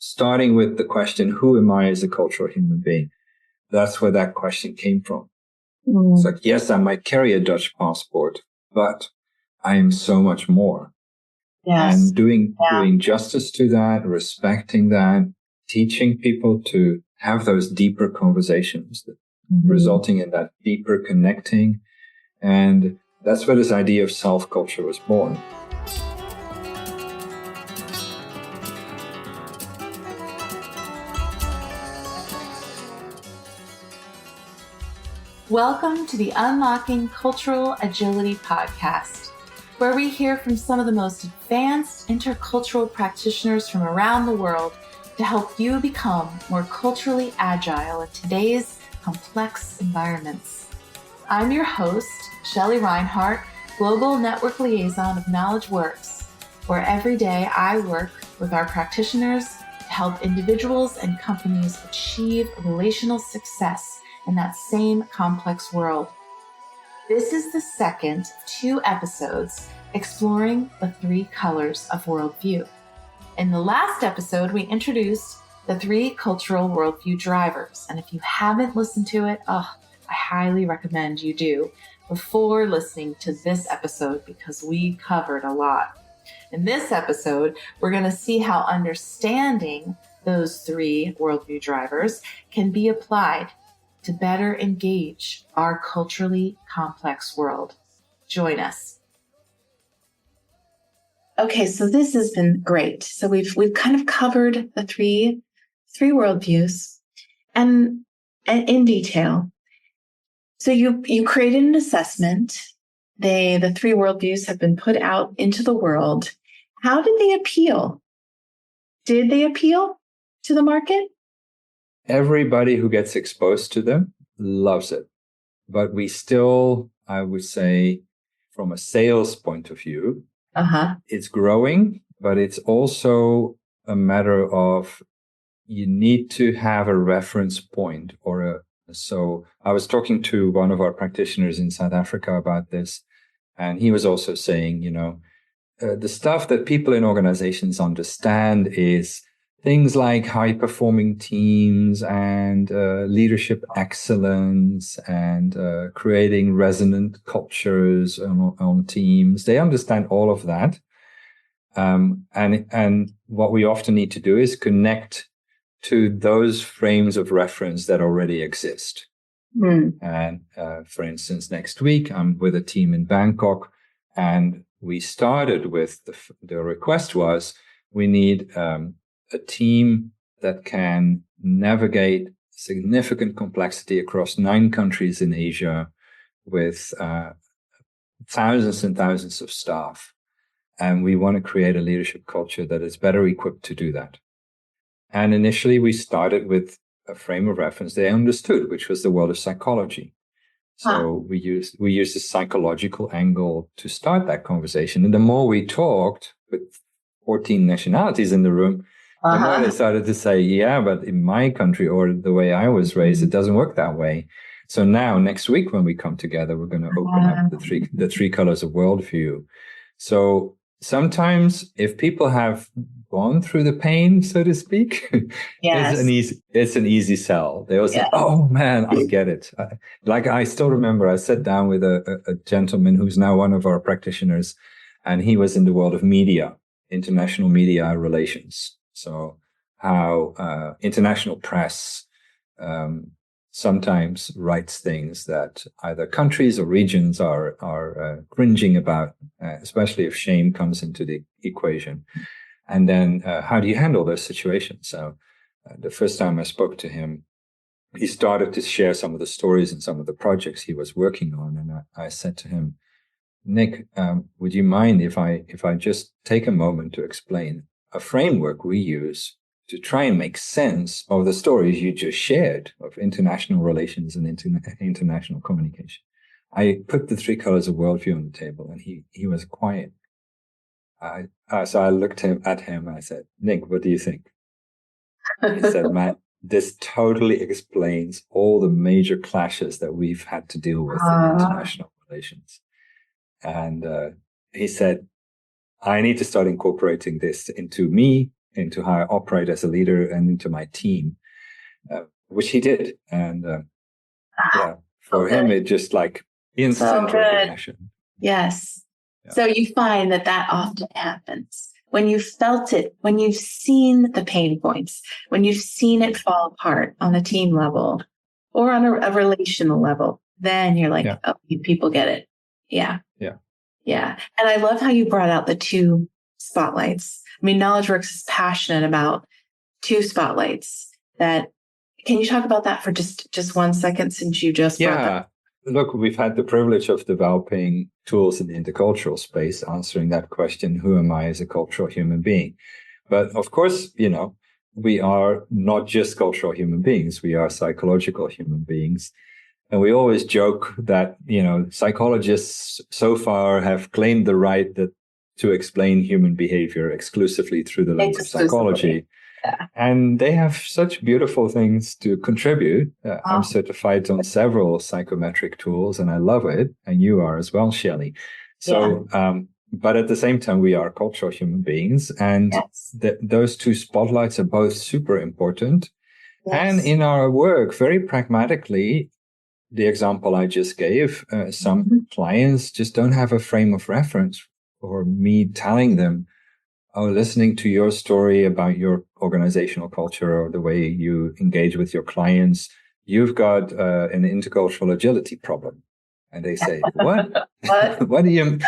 starting with the question, who am I as a cultural human being? That's where that question came from. It's like, yes, I might carry a Dutch passport, but I am so much more. Yes. And doing justice to that, respecting that, teaching people to have those deeper conversations, resulting in that deeper connecting. And that's where this idea of self-culture was born. Welcome to the Unlocking Cultural Agility podcast, where we hear from some of the most advanced intercultural practitioners from around the world to help you become more culturally agile in today's complex environments. I'm your host, Shelley Reinhart, Global Network Liaison of Knowledge Works, where every day I work with our practitioners to help individuals and companies achieve relational success in that same complex world. This is the second of 2 episodes exploring the 3 colors of worldview. In the last episode, we introduced the 3 cultural worldview drivers. And if you haven't listened to it, I highly recommend you do before listening to this episode because we covered a lot. In this episode, we're going to see how understanding those 3 worldview drivers can be applied to better engage our culturally complex world. Join us. Okay, so this has been great. So we've kind of covered the three worldviews and in detail. So you created an assessment. The 3 worldviews have been put out into the world. How did they appeal? Did they appeal to the market? Everybody who gets exposed to them loves it. But we still, I would say, from a sales point of view, it's growing, but it's also a matter of you need to have a reference point so I was talking to one of our practitioners in South Africa about this, and he was also saying, the stuff that people in organizations understand is things like high-performing teams and leadership excellence and creating resonant cultures on teams. They understand all of that. And what we often need to do is connect to those frames of reference that already exist. And for instance, next week, I'm with a team in Bangkok, and we started with the request was we need a team that can navigate significant complexity across 9 countries in Asia with thousands and thousands of staff. And we want to create a leadership culture that is better equipped to do that. And initially, we started with a frame of reference they understood, which was the world of psychology. So we used a psychological angle to start that conversation. And the more we talked with 14 nationalities in the room, the more they started to say, yeah, but in my country or the way I was raised, it doesn't work that way. So now next week when we come together, we're going to open up the three colors of worldview. So sometimes if people have gone through the pain, so to speak, it's an easy sell. They will say, oh man, I get it. I still remember I sat down with a gentleman who's now one of our practitioners, and he was in the world of media, international media relations. So how international press sometimes writes things that either countries or regions are cringing about, especially if shame comes into the equation. And then how do you handle those situations? So the first time I spoke to him, he started to share some of the stories and some of the projects he was working on. And I said to him, Nick, would you mind if I just take a moment to explain a framework we use to try and make sense of the stories you just shared of international relations and international communication? I put the 3 colors of worldview on the table, and he was quiet. So I looked at him and I said, Nick, what do you think? He said, Matt, this totally explains all the major clashes that we've had to deal with in international relations. And he said, I need to start incorporating this into me, into how I operate as a leader and into my team, which he did. And for him, it just like instant recognition. Yes. Yeah. So you find that often happens when you felt it, when you've seen the pain points, when you've seen it fall apart on a team level or on a relational level, then you're like, oh, people get it. Yeah. Yeah. Yeah. And I love how you brought out the two spotlights. I mean, KnowledgeWorks is passionate about two spotlights. Can you talk about that for just 1 second, since you just brought that? Look, we've had the privilege of developing tools in the intercultural space, answering that question, who am I as a cultural human being? But of course, we are not just cultural human beings. We are psychological human beings. And we always joke that, psychologists so far have claimed the right to explain human behavior exclusively through the lens of psychology. Yeah. And they have such beautiful things to contribute. I'm certified on several psychometric tools, and I love it. And you are as well, Shelley. So, but at the same time, we are cultural human beings. And those two spotlights are both super important. Yes. And in our work, very pragmatically, the example I just gave, some clients just don't have a frame of reference for me telling them, listening to your story about your organizational culture or the way you engage with your clients, you've got an intercultural agility problem. And they say, what? What do you...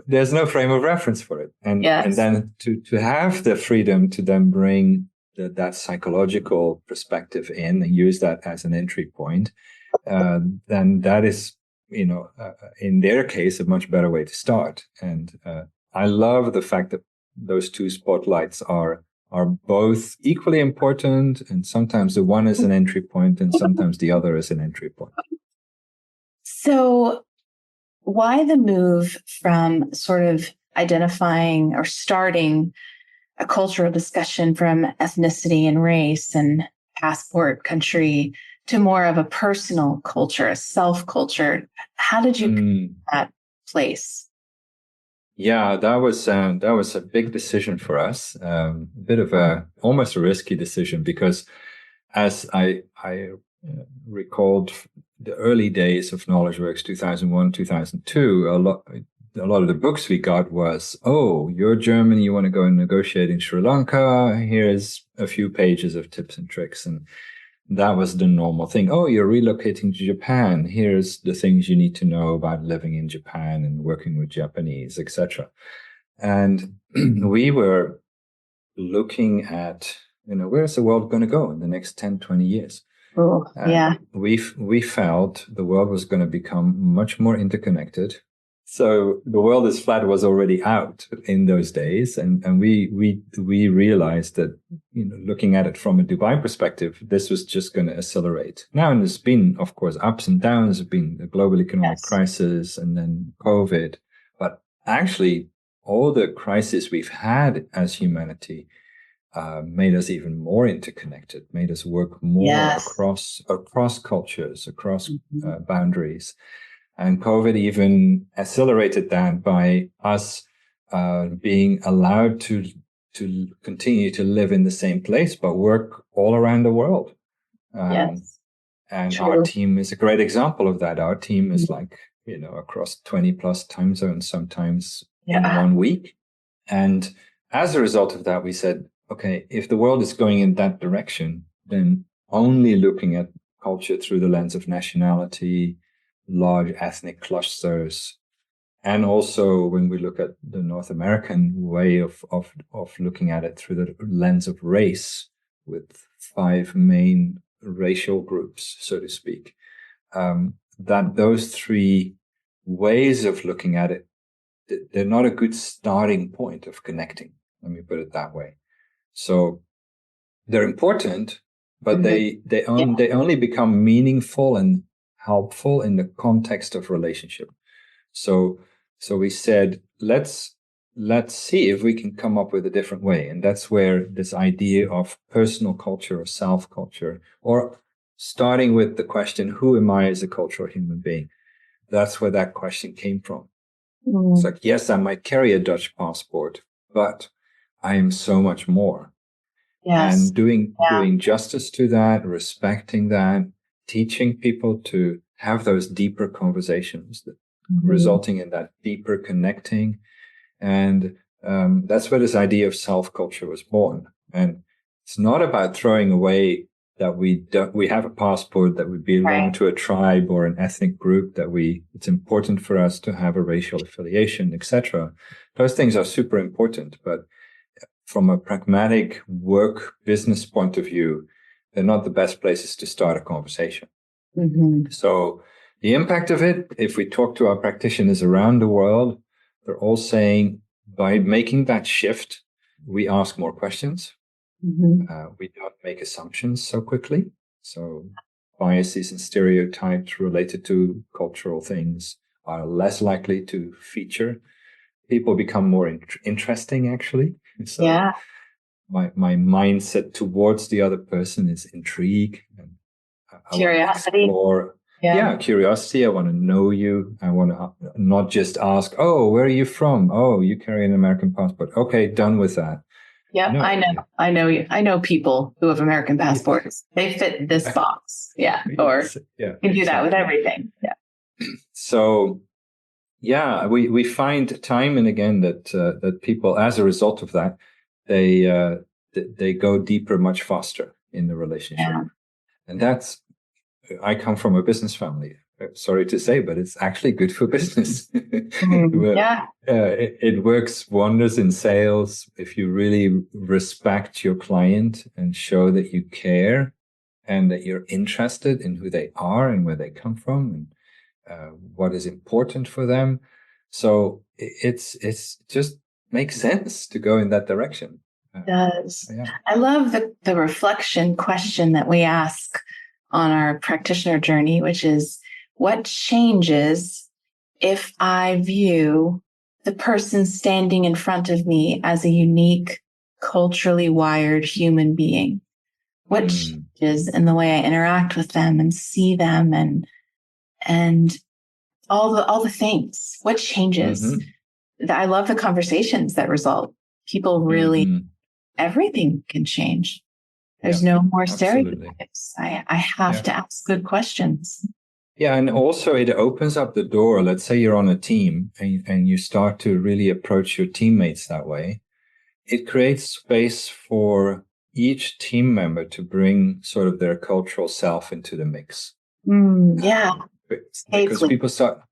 There's no frame of reference for it. And then to have the freedom to then bring that psychological perspective in and use that as an entry point, then that is, in their case, a much better way to start. And I love the fact that those two spotlights are both equally important, and sometimes the one is an entry point and sometimes the other is an entry point. So why the move from sort of identifying or starting a cultural discussion from ethnicity and race and passport country to more of a personal culture, a self-culture? How did you get that place? Yeah, that was a big decision for us. A bit of almost a risky decision, because as I recalled the early days of KnowledgeWorks, 2001, 2002, a lot of the books we got was, you're German, you want to go and negotiate in Sri Lanka, here's a few pages of tips and tricks. And that was the normal thing. You're relocating to Japan. Here's the things you need to know about living in Japan and working with Japanese, etc. And we were looking at, where's the world going to go in the next 10, 20 years? Oh, yeah. We felt the world was going to become much more interconnected. So the world is flat was already out in those days. And we realized that, looking at it from a Dubai perspective, this was just going to accelerate. Now, and there's been, of course, ups and downs. There's been the global economic crisis and then COVID. But actually, all the crises we've had as humanity made us even more interconnected, made us work more across cultures, across boundaries. And COVID even accelerated that by us being allowed to continue to live in the same place, but work all around the world. And our team is a great example of that. Our team is across 20 plus time zones, sometimes in 1 week. And as a result of that, we said, okay, if the world is going in that direction, then only looking at culture through the lens of nationality, large ethnic clusters, and also when we look at the North American way of looking at it through the lens of race, with 5 main racial groups, so to speak, that those 3 ways of looking at it, they're not a good starting point of connecting. Let me put it that way. So they're important, but they only become meaningful and helpful in the context of relationship. So we said, let's see if we can come up with a different way. And that's where this idea of personal culture or self-culture, or starting with the question, who am I as a cultural human being? That's where that question came from. It's like, yes, I might carry a Dutch passport, but I am so much more. Yes. And doing justice to that, respecting that, teaching people to have those deeper conversations, that resulting in that deeper connecting. And that's where this idea of self-culture was born. And it's not about throwing away that we have a passport, that we belong to a tribe or an ethnic group, that it's important for us to have a racial affiliation, etc. Those things are super important, but from a pragmatic work business point of view, they're not the best places to start a conversation. So the impact of it, if we talk to our practitioners around the world, they're all saying by making that shift, we ask more questions. We don't make assumptions so quickly. So biases and stereotypes related to cultural things are less likely to feature. People become more interesting, actually. So my mindset towards the other person is intrigue and curiosity. Curiosity. I want to know you. I want to not just ask, oh, where are you from? Oh, you carry an American passport. Okay, done with that. Yeah, no, I know you. I know people who have American passports. They fit this box. Yeah. Or you can do that with everything. Yeah. So, we find time and again that people, as a result of that, they go deeper much faster in the relationship. Yeah. And I come from a business family. Sorry to say, but it's actually good for business. It works wonders in sales if you really respect your client and show that you care and that you're interested in who they are and where they come from and what is important for them. So it's just makes sense to go in that direction. It does. I love the reflection question that we ask on our practitioner journey, which is, what changes if I view the person standing in front of me as a unique, culturally wired human being? What changes in the way I interact with them and see them and all the things? What changes? I love the conversations that result. People really, everything can change. There's no more stereotypes. I have to ask good questions. Yeah, and also it opens up the door. Let's say you're on a team and you start to really approach your teammates that way. It creates space for each team member to bring sort of their cultural self into the mix. Because people start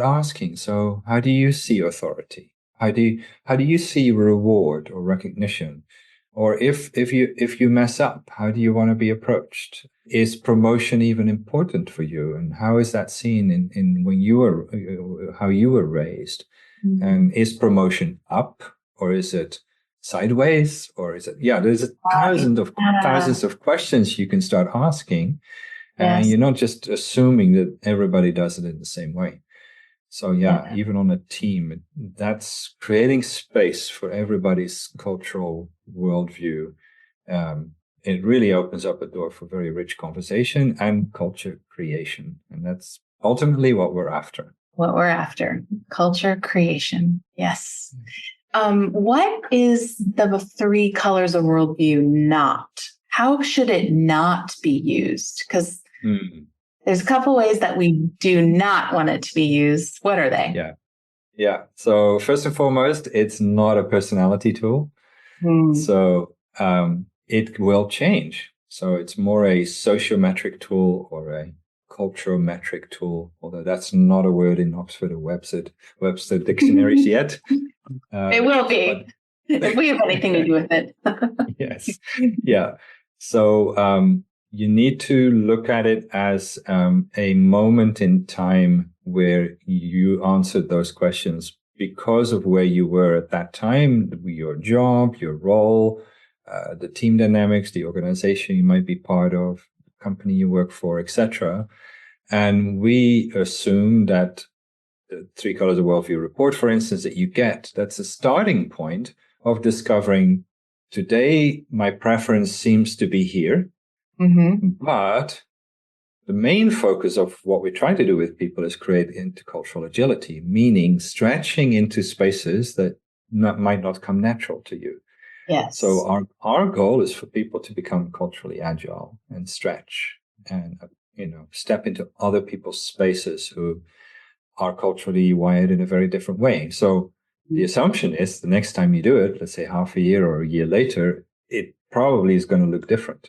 asking, so how do you see authority? How do you see reward or recognition? Or if you mess up, how do you want to be approached? Is promotion even important for you? And how is that seen in when you were how you were raised? And is promotion up, or is it sideways, or is it there's thousands of questions you can start asking, and you're not just assuming that everybody does it in the same way. So even on a team, that's creating space for everybody's cultural worldview. It really opens up a door for very rich conversation and culture creation. And that's ultimately what we're after. Culture creation. Yes. What is the Three Colors of Worldview not? How should it not be used? Because there's a couple ways that we do not want it to be used. What are they? Yeah. So first and foremost, it's not a personality tool. So it will change. So it's more a sociometric tool or a cultural metric tool, although that's not a word in Oxford or Webster dictionaries yet. It will be if we have anything to do with it. Yes. Yeah. So you need to look at it as a moment in time where you answered those questions because of where you were at that time, your job, your role, the team dynamics, the organization you might be part of, the company you work for, etc. And we assume that the Three Colors of Worldview report, for instance, that you get, that's a starting point of discovering today my preference seems to be here. But the main focus of what we try to do with people is create intercultural agility, meaning stretching into spaces that might not come natural to you. Yes. So our goal is for people to become culturally agile and stretch and, step into other people's spaces who are culturally wired in a very different way. So the assumption is the next time you do it, let's say half a year or a year later, it probably is going to look different.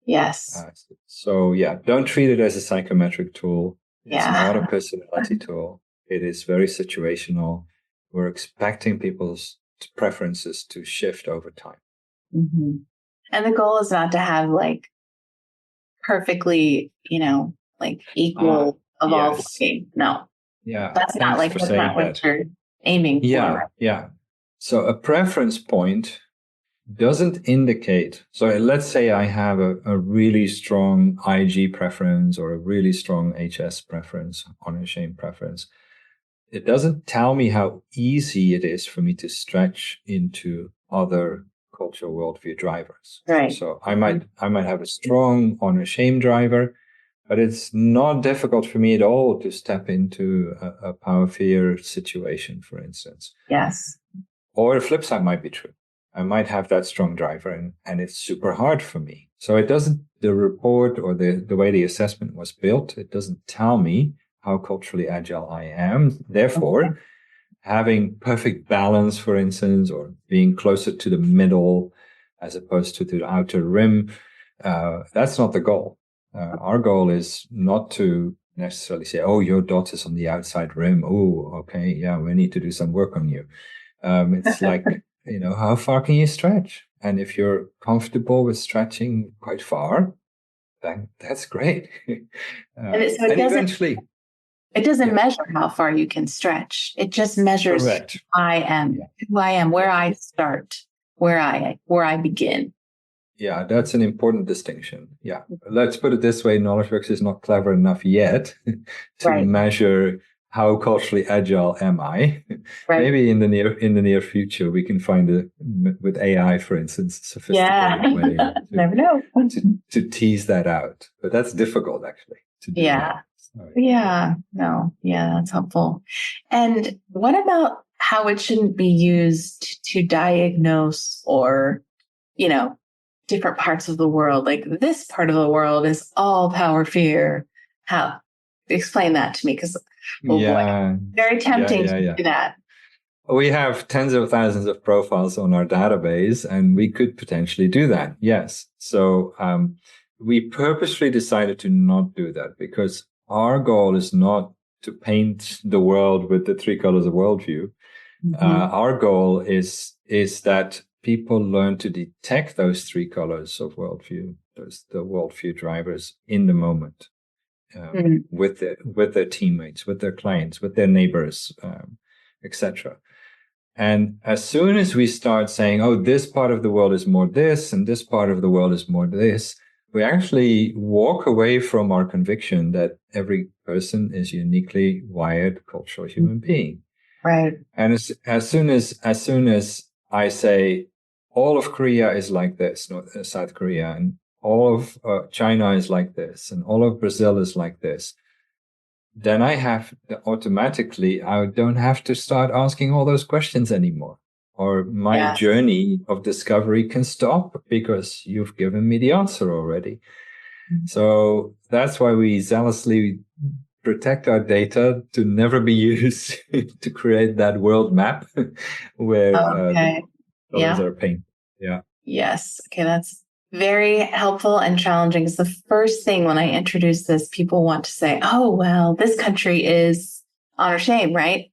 Yes. So don't treat it as a psychometric tool. It's not a personality tool. It is very situational. We're expecting people's preferences to shift over time. Mm-hmm. And the goal is not to have perfectly, equal of all three. No. Yeah. That's not what you're aiming for. Yeah. So a preference point doesn't indicate. So let's say I have a really strong IG preference or a really strong HS preference, honor shame preference. It doesn't tell me how easy it is for me to stretch into other cultural worldview drivers. Right. So I might have a strong honor shame driver, but it's not difficult for me at all to step into a power fear situation, for instance. Yes. Or the flip side might be true. I might have that strong driver and it's super hard for me. So it doesn't, the report or the way the assessment was built, it doesn't tell me how culturally agile I am. Therefore, having perfect balance, for instance, or being closer to the middle as opposed to the outer rim, that's not the goal. Our goal is not to necessarily say, oh, your dot is on the outside rim. Oh, okay. Yeah, we need to do some work on you. It's like, how far can you stretch? And if you're comfortable with stretching quite far, then that's great. And eventually, it doesn't measure how far you can stretch. It just measures who I am, where I start, where I begin. Yeah, that's an important distinction. Yeah. Let's put it this way. KnowledgeWorks is not clever enough yet to measure how culturally agile am I. Maybe in the near future, we can find with AI, for instance, a sophisticated way never know. to tease that out. But that's difficult, actually, to do. That's helpful. And what about how it shouldn't be used to diagnose or, different parts of the world? Like this part of the world is all power fear. How? Explain that to me, because very tempting to do that. We have tens of thousands of profiles on our database, and we could potentially do that. Yes. So we purposely decided to not do that because our goal is not to paint the world with the three colors of worldview. Our goal is that people learn to detect those three colors of worldview, the worldview drivers in the moment, with their teammates, with their clients, with their neighbors, etc. And as soon as we start saying, oh, this part of the world is more this, and this part of the world is more this, we actually walk away from our conviction that every person is uniquely wired cultural human being. Right. And as soon as I say all of Korea is like this, South Korea, and all of China is like this, and all of Brazil is like this, then I don't have to start asking all those questions anymore. Or my journey of discovery can stop because you've given me the answer already. So that's why we zealously protect our data to never be used to create that world map where those are pain. Yeah. Yes. Okay. That's very helpful and challenging. Because the first thing when I introduce this, people want to say, oh, well, this country is honor shame, right?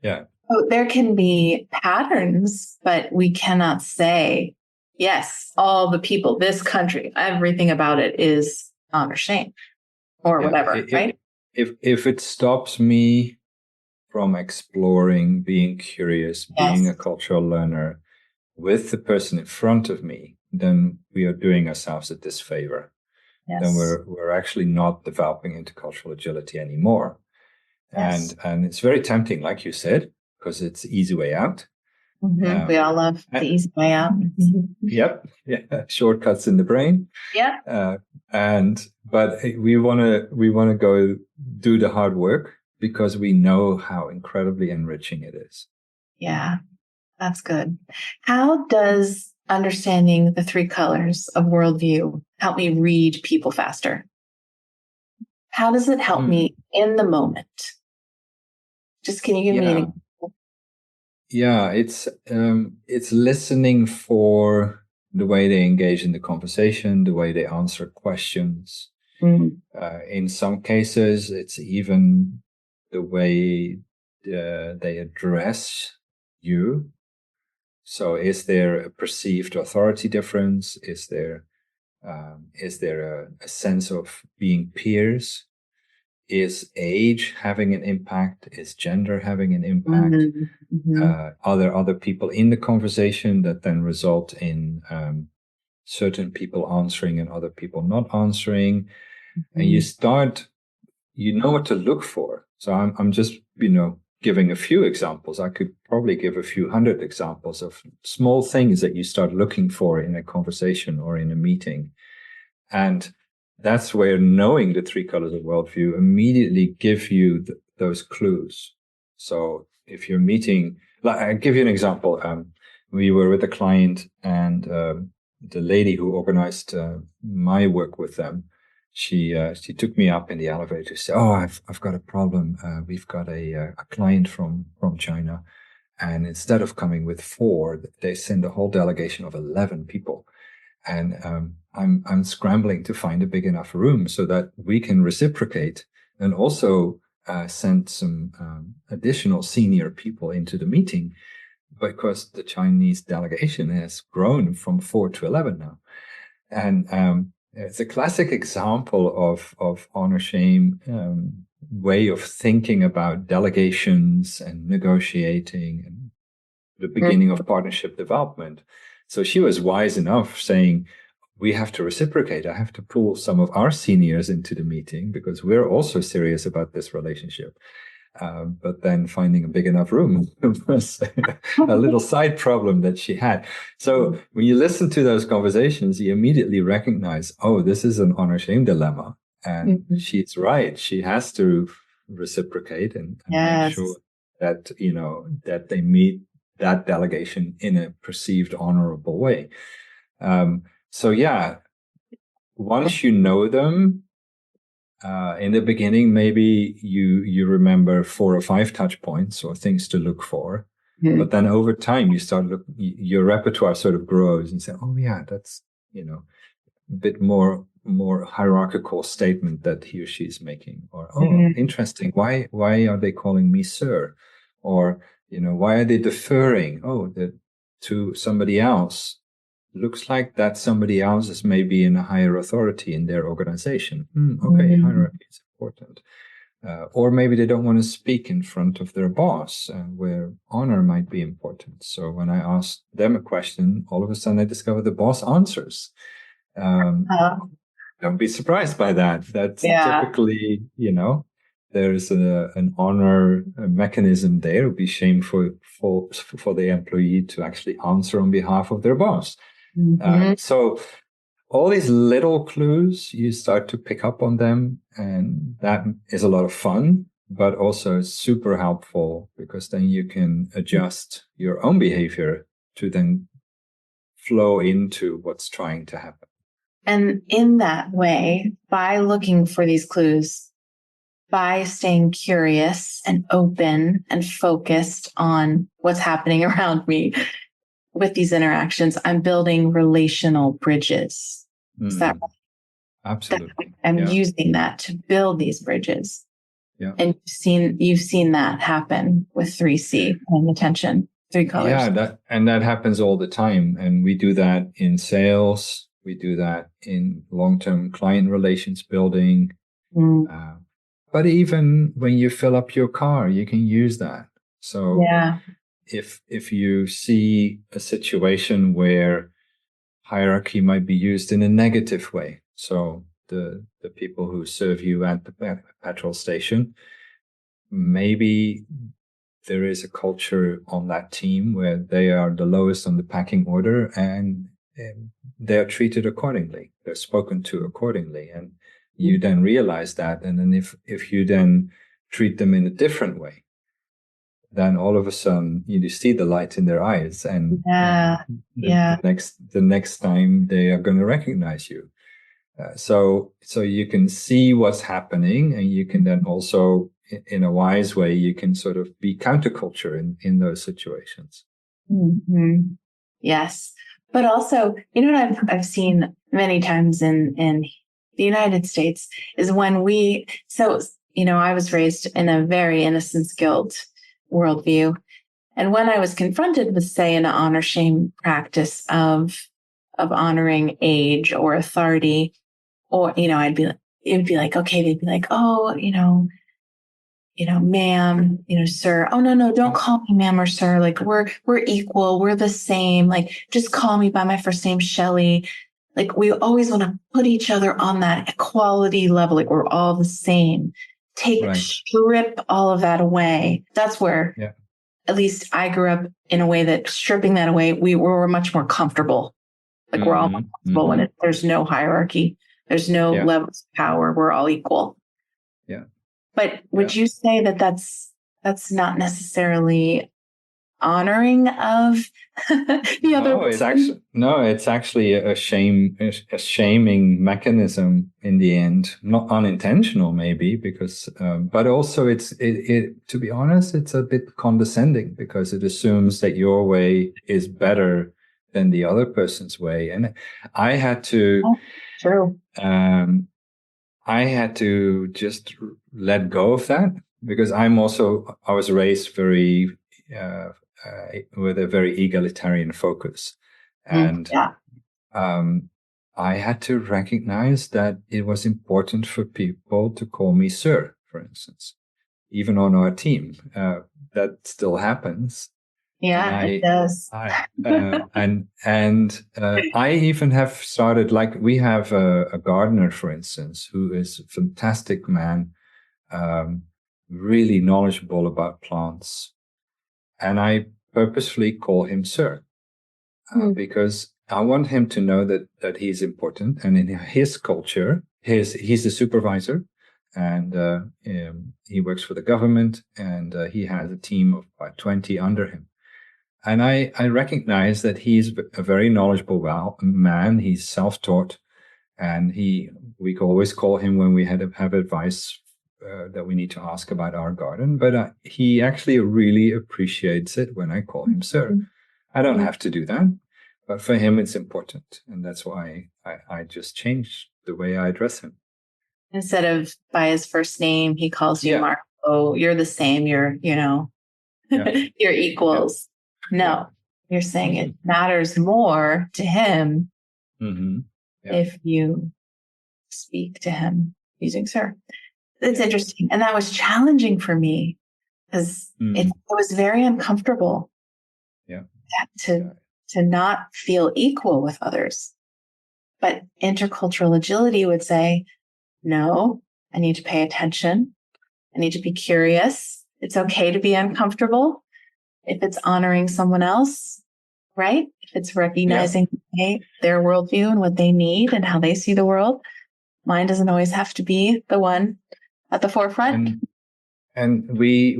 Yeah. So there can be patterns, but we cannot say, yes, all the people, this country, everything about it is honor shame or whatever, right? If it stops me from exploring, being curious, being a cultural learner with the person in front of me, then we are doing ourselves a disfavor. Yes. Then we're actually not developing intercultural agility anymore. Yes. And it's very tempting, like you said, because it's the easy way out. We all love the easy way out. Yep. Yeah. Shortcuts in the brain. Yeah. But we want to go do the hard work because we know how incredibly enriching it is. Yeah. That's good. How does understanding the three colors of worldview help me read people faster? How does it help me in the moment? Just can you give me an example? Yeah, it's listening for the way they engage in the conversation, the way they answer questions. In some cases, it's even the way they address you. So is there a perceived authority difference? Is there a sense of being peers? Is age having an impact? Is gender having an impact? Are there other people in the conversation that then result in certain people answering and other people not answering? And you know what to look for. So I'm just, giving a few examples. I could probably give a few hundred examples of small things that you start looking for in a conversation or in a meeting. And that's where knowing the three colors of worldview immediately give you those clues. So if you're meeting, I'll give you an example. We were with a client, and the lady who organized my work with them, she took me up in the elevator to say, "Oh, I've got a problem. We've got a client from China, and instead of coming with 4, they send a whole delegation of 11 people." And I'm scrambling to find a big enough room so that we can reciprocate and also send some additional senior people into the meeting, because the Chinese delegation has grown from 4 to 11 now. And it's a classic example of honor-shame way of thinking about delegations and negotiating and the beginning of partnership development. So she was wise enough saying, we have to reciprocate. I have to pull some of our seniors into the meeting because we're also serious about this relationship. But then finding a big enough room was a little side problem that she had. So when you listen to those conversations, you immediately recognize, oh, this is an honor-shame dilemma. And she's right. She has to reciprocate and make sure that, that they meet that delegation in a perceived honorable way. Once you know them, in the beginning, maybe you remember 4 or 5 touch points or things to look for. But then over time, your repertoire sort of grows and you say, oh yeah, that's, a bit more hierarchical statement that he or she is making. Or, interesting. Why are they calling me sir? Or, why are they deferring? To somebody else. Looks like that somebody else is maybe in a higher authority in their organization. Okay, hierarchy is important. Or maybe they don't want to speak in front of their boss, where honor might be important. So when I ask them a question, all of a sudden I discover the boss answers. Don't be surprised by that. That's typically, there's an honor mechanism there. It would be shameful for the employee to actually answer on behalf of their boss. So all these little clues, you start to pick up on them, and that is a lot of fun, but also super helpful because then you can adjust your own behavior to then flow into what's trying to happen. And in that way, by looking for these clues, by staying curious and open and focused on what's happening around me, with these interactions, I'm building relational bridges. Is that right? Absolutely. I'm using that to build these bridges. Yeah. And you've seen that happen with 3C, paying attention, 3 colors. Yeah, that happens all the time. And we do that in sales. We do that in long-term client relations building. But even when you fill up your car, you can use that. So if you see a situation where hierarchy might be used in a negative way, so the people who serve you at the petrol station, maybe there is a culture on that team where they are the lowest on the packing order and they're treated accordingly. They're spoken to accordingly. And you then realize that. And then if you then treat them in a different way, then all of a sudden you see the light in their eyes, and the next time they are going to recognize you. So you can see what's happening, and you can then also, in a wise way, you can sort of be counterculture in those situations. Mm-hmm. Yes. But also, what I've seen many times in the United States is when I was raised in a very innocence guilt worldview. And when I was confronted with, say, an honor shame practice of honoring age or authority, or, it would be like, okay, they'd be like, oh, ma'am, sir. Oh, no, don't call me ma'am or sir. Like we're equal. We're the same. Like, just call me by my first name, Shelley. Like, we always want to put each other on that equality level. Like, we're all the same. Strip all of that away. That's where, at least I grew up in a way that stripping that away, we were much more comfortable. Like, we're all comfortable when there's no hierarchy. There's no levels of power. We're all equal. Yeah. But would you say that that's not necessarily honoring of the other? It's actually a shaming mechanism in the end, not unintentional maybe, because but also it to be honest, it's a bit condescending because it assumes that your way is better than the other person's way, and I had to. True. I had to just let go of that because I was raised very with a very egalitarian focus, and I had to recognize that it was important for people to call me sir, for instance, even on our team. That still happens. Yeah, it does. I even have started, like we have a gardener, for instance, who is a fantastic man, really knowledgeable about plants. And I purposefully call him sir, because I want him to know that he's important. And in his culture, he's the supervisor, and he works for the government, and he has a team of about 20 under him. And I recognize that he's a very knowledgeable man. He's self-taught, and we always call him when we have advice that we need to ask about our garden. But he actually really appreciates it when I call him sir. I don't have to do that, but for him it's important, and that's why I just changed the way I address him. Instead of by his first name, he calls you Mark. Oh, you're the same. You're you're equals. No, you're saying it matters more to him if you speak to him using sir. It's interesting. And that was challenging for me because it was very uncomfortable to not feel equal with others. But intercultural agility would say, no, I need to pay attention. I need to be curious. It's okay to be uncomfortable. If it's honoring someone else, right? If it's recognizing their worldview and what they need and how they see the world, mine doesn't always have to be the one at the forefront. And we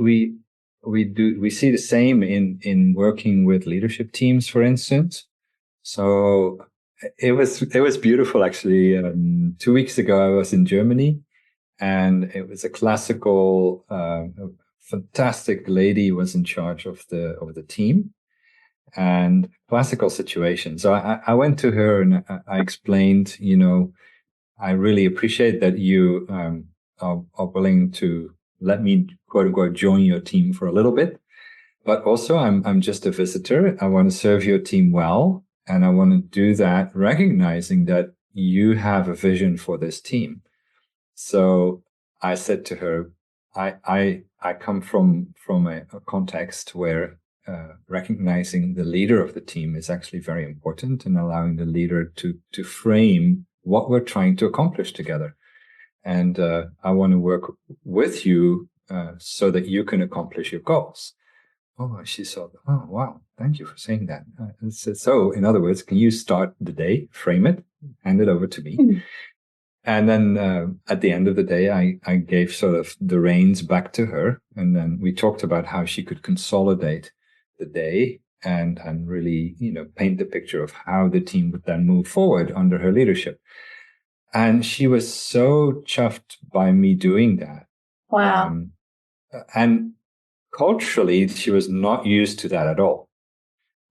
see the same in working with leadership teams, for instance. So it was beautiful, actually. 2 weeks ago, I was in Germany, and it was a classical. Fantastic lady was in charge of the team, and classical situation. So I went to her and I explained, I really appreciate that you are willing to let me, quote unquote, join your team for a little bit, but also I'm just a visitor. I want to serve your team well, and I want to do that recognizing that you have a vision for this team. So I said to her, I come from a context where recognizing the leader of the team is actually very important, and allowing the leader to frame what we're trying to accomplish together. And I want to work with you so that you can accomplish your goals. Oh, she said, oh, wow, thank you for saying that. So in other words, can you start the day, frame it, hand it over to me? And then at the end of the day, I gave sort of the reins back to her. And then we talked about how she could consolidate the day and really, paint the picture of how the team would then move forward under her leadership. And she was so chuffed by me doing that. Wow. And culturally, she was not used to that at all.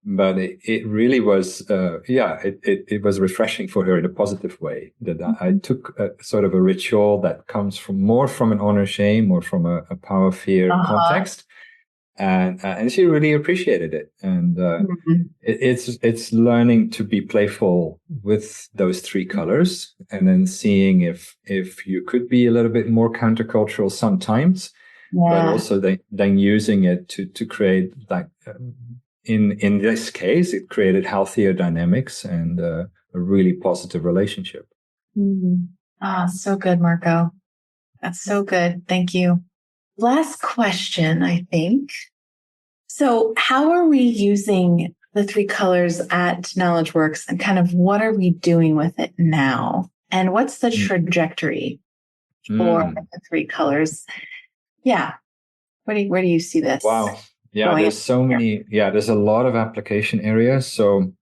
But it really was, it was refreshing for her in a positive way that I took a sort of a ritual that comes more from an honor shame or from a power fear context. And she really appreciated it. And it's learning to be playful with those three colors and then seeing if you could be a little bit more countercultural sometimes, but also then using it to create like, in this case, it created healthier dynamics and a really positive relationship. So good, Marco. That's so good. Thank you. Last question, I think. So how are we using the three colors at KnowledgeWorks and kind of what are we doing with it now? And what's the trajectory for the three colors? Yeah. Where do you see this? Wow. Yeah, there's so many. Yeah, there's a lot of application areas. So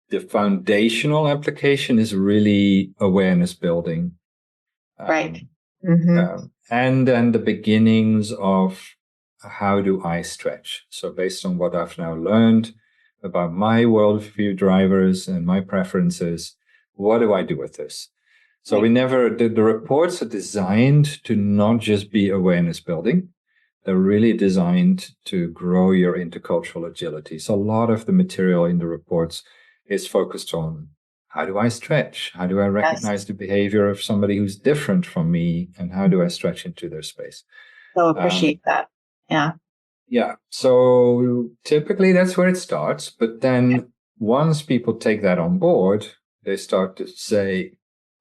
the foundational application is really awareness building. Right. And then the beginnings of how do I stretch? So based on what I've now learned about my worldview drivers and my preferences, what do I do with this? So the reports are designed to not just be awareness building. They're really designed to grow your intercultural agility. So a lot of the material in the reports is focused on how do I stretch? How do I recognize the behavior of somebody who's different from me? And how do I stretch into their space? So appreciate that. Yeah. Yeah. So typically that's where it starts. But then once people take that on board, they start to say,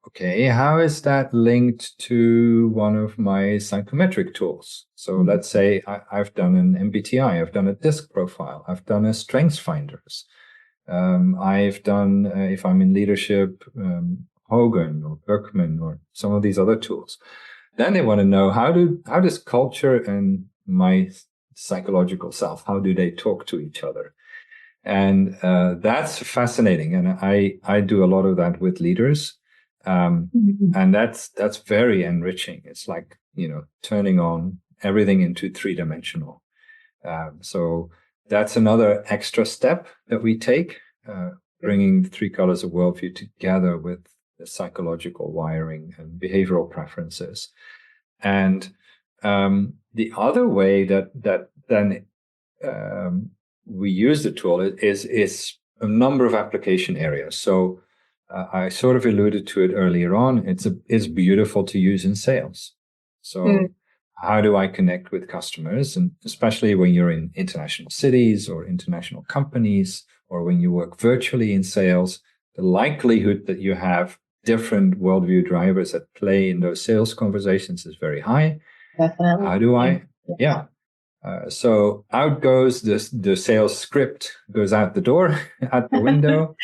okay, how is that linked to one of my psychometric tools? So let's say I've done an MBTI, I've done a DISC profile, I've done a strengths finders. I've done, if I'm in leadership, Hogan or Berkman or some of these other tools. Then they want to know how does culture and my psychological self, how do they talk to each other? And that's fascinating. And I do a lot of that with leaders. And that's very enriching. It's like, turning on everything into three-dimensional. So that's another extra step that we take, bringing the three colors of worldview together with the psychological wiring and behavioral preferences. And the other way that then we use the tool is a number of application areas. So I sort of alluded to it earlier on. It's beautiful to use in sales. So how do I connect with customers? And especially when you're in international cities or international companies, or when you work virtually in sales, the likelihood that you have different worldview drivers at play in those sales conversations is very high. Definitely. How do I? Yeah. So out goes the sales script, goes out the door, out the window.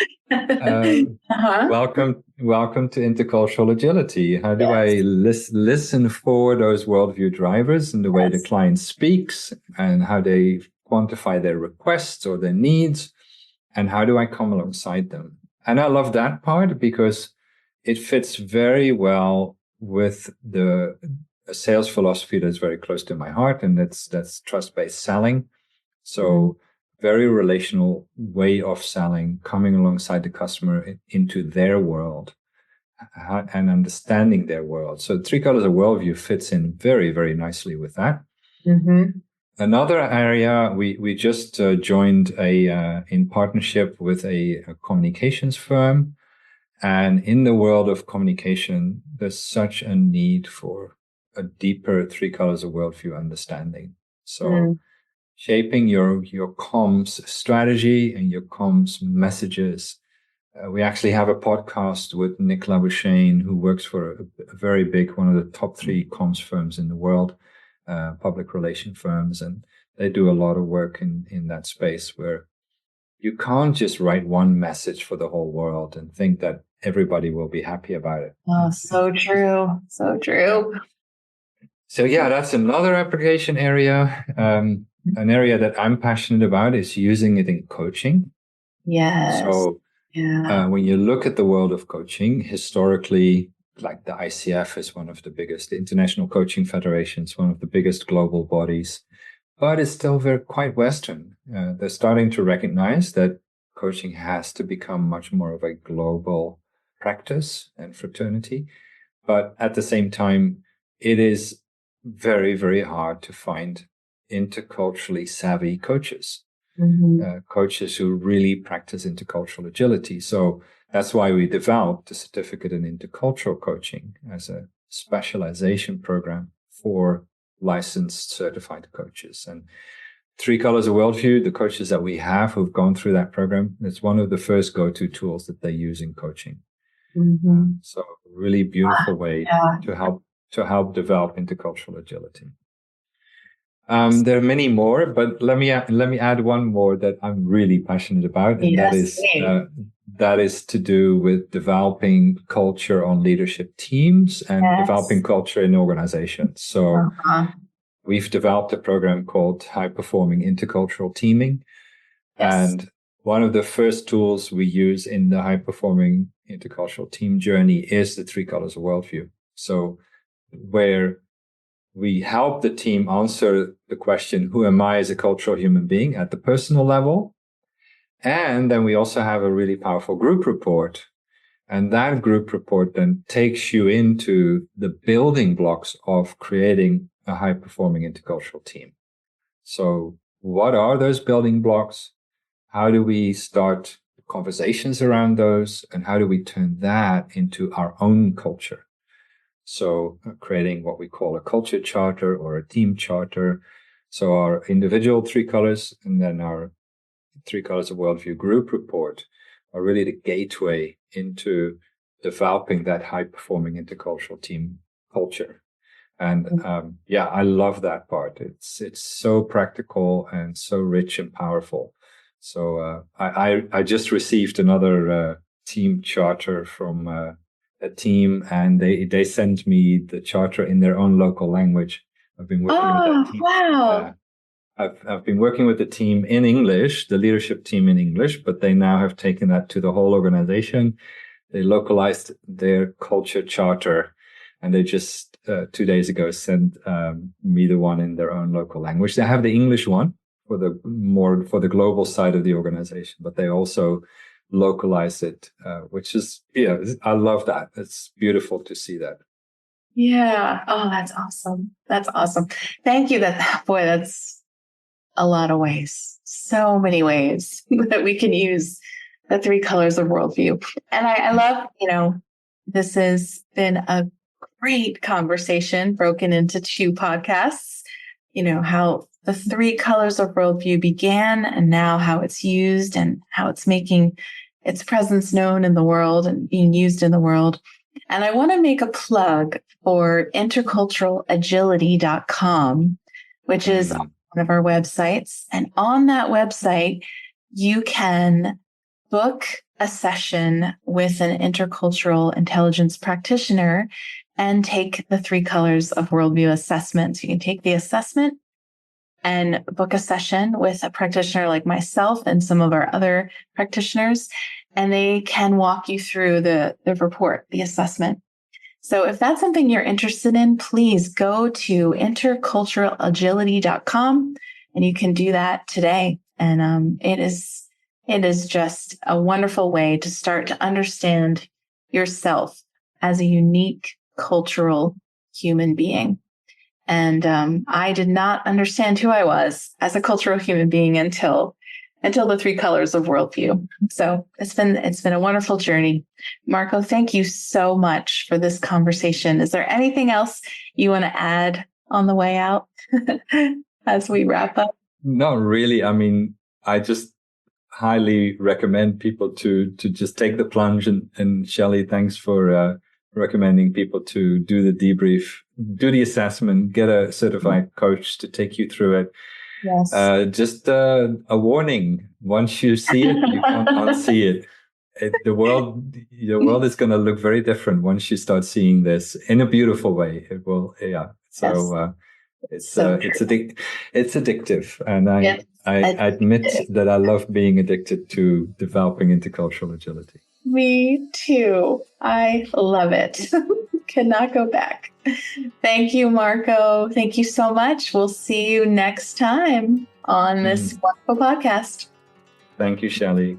Welcome to intercultural agility. How do I listen for those worldview drivers and the way the client speaks and how they quantify their requests or their needs, and how do I come alongside them? And I love that part because it fits very well with a sales philosophy that's very close to my heart, and that's trust-based selling. So very relational way of selling, coming alongside the customer into their world and understanding their world. So Three Colors of Worldview fits in very, very nicely with that. Another area, we just joined in partnership with a communications firm. And in the world of communication, there's such a need for a deeper Three Colors of Worldview understanding. So shaping your comms strategy and your comms messages. We actually have a podcast with Nick Labuschagne, who works for a very big, one of the top 3 comms firms in the world, public relation firms. And they do a lot of work in that space where you can't just write one message for the whole world and think that everybody will be happy about it. Oh, so true. So true. So yeah, that's another application area. An area that I'm passionate about is using it in coaching. Yes. So when you look at the world of coaching, historically, like the ICF is one of the biggest, the International Coaching Federations, one of the biggest global bodies, but it's still quite Western. They're starting to recognize that coaching has to become much more of a global practice and fraternity. But at the same time, it is very, very hard to find interculturally savvy coaches, coaches who really practice intercultural agility. So that's why we developed a certificate in intercultural coaching as a specialization program for licensed certified coaches. And Three Colors of Worldview, the coaches that we have who've gone through that program, it's one of the first go-to tools that they use in coaching. So really beautiful way to help develop intercultural agility. There are many more, but let me add one more that I'm really passionate about, and that is to do with developing culture on leadership teams and developing culture in organizations. So we've developed a program called High Performing Intercultural Teaming, and one of the first tools we use in the high performing intercultural team journey is the Three Colors of Worldview. So where we help the team answer the question, who am I as a cultural human being at the personal level? And then we also have a really powerful group report. And that group report then takes you into the building blocks of creating a high performing intercultural team. So what are those building blocks? How do we start conversations around those? And how do we turn that into our own culture? So creating what we call a culture charter or a team charter. So our individual three colors and then our Three Colors of Worldview group report are really the gateway into developing that high-performing intercultural team culture. And I love that part. It's so practical and so rich and powerful. So I just received another team charter from a team, and they sent me the charter in their own local language. I've been working with that team. Wow. I've been working with the team in English, the leadership team in English, but they now have taken that to the whole organization. They localized their culture charter, and they just 2 days ago sent me the one in their own local language. They have the English one for the global side of the organization, but they also localize it, which is, I love that. It's beautiful to see that. Yeah. Oh, that's awesome. That's awesome. Thank you. That's a lot of ways, so many ways that we can use the Three Colors of Worldview. And I love, this has been a great conversation broken into 2 podcasts, how the Three Colors of Worldview began and now how it's used and how it's making its presence known in the world and being used in the world. And I want to make a plug for interculturalagility.com, which is one of our websites. And on that website, you can book a session with an intercultural intelligence practitioner and take the Three Colors of Worldview assessment. So you can take the assessment and book a session with a practitioner like myself and some of our other practitioners, and they can walk you through the report, the assessment. So if that's something you're interested in, please go to interculturalagility.com and you can do that today. And it is just a wonderful way to start to understand yourself as a unique cultural human being. And I did not understand who I was as a cultural human being until the Three Colors of Worldview. So it's been a wonderful journey. Marco, thank you so much for this conversation. Is there anything else you want to add on the way out as we wrap up? Not really. I mean, I just highly recommend people to just take the plunge. And Shelley, thanks for recommending people to do the debrief, do the assessment, get a certified coach to take you through it. Yes. Just a warning. Once you see it, you can't unsee it. the world is going to look very different once you start seeing this in a beautiful way. It will, yeah. So it's addictive, and I admit that I love being addicted to developing intercultural agility. Me too. I love it. Cannot go back. Thank you, Marco. Thank you so much. We'll see you next time on this wonderful podcast. Thank you, Shelley.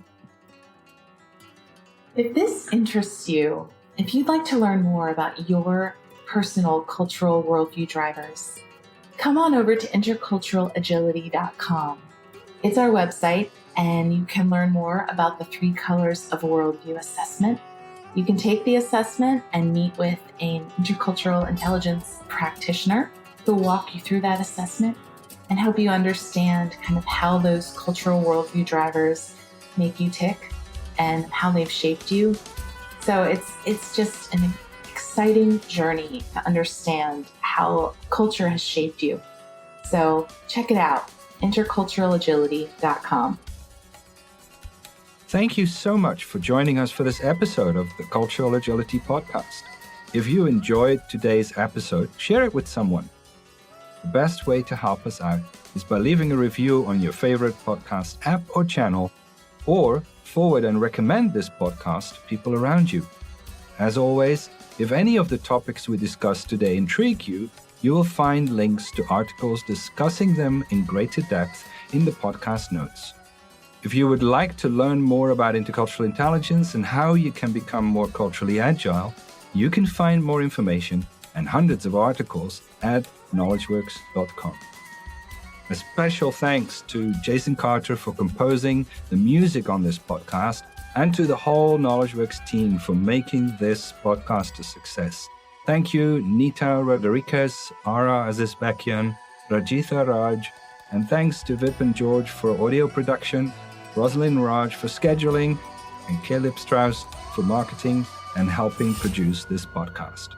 If this interests you, if you'd like to learn more about your personal cultural worldview drivers, come on over to interculturalagility.com. It's our website, and you can learn more about the 3 Colors of Worldview assessment. You can take the assessment and meet with an intercultural intelligence practitioner who will walk you through that assessment and help you understand kind of how those cultural worldview drivers make you tick and how they've shaped you. So it's just an exciting journey to understand how culture has shaped you. So check it out, interculturalagility.com. Thank you so much for joining us for this episode of the Cultural Agility Podcast. If you enjoyed today's episode, share it with someone. The best way to help us out is by leaving a review on your favorite podcast app or channel, or forward and recommend this podcast to people around you. As always, if any of the topics we discussed today intrigue you, you will find links to articles discussing them in greater depth in the podcast notes. If you would like to learn more about intercultural intelligence and how you can become more culturally agile, you can find more information and hundreds of articles at knowledgeworks.com. A special thanks to Jason Carter for composing the music on this podcast, and to the whole KnowledgeWorks team for making this podcast a success. Thank you, Nita Rodriguez, Ara Azizbekian, Rajitha Raj, and thanks to Vip and George for audio production, Rosalind Raj for scheduling, and Caleb Strauss for marketing and helping produce this podcast.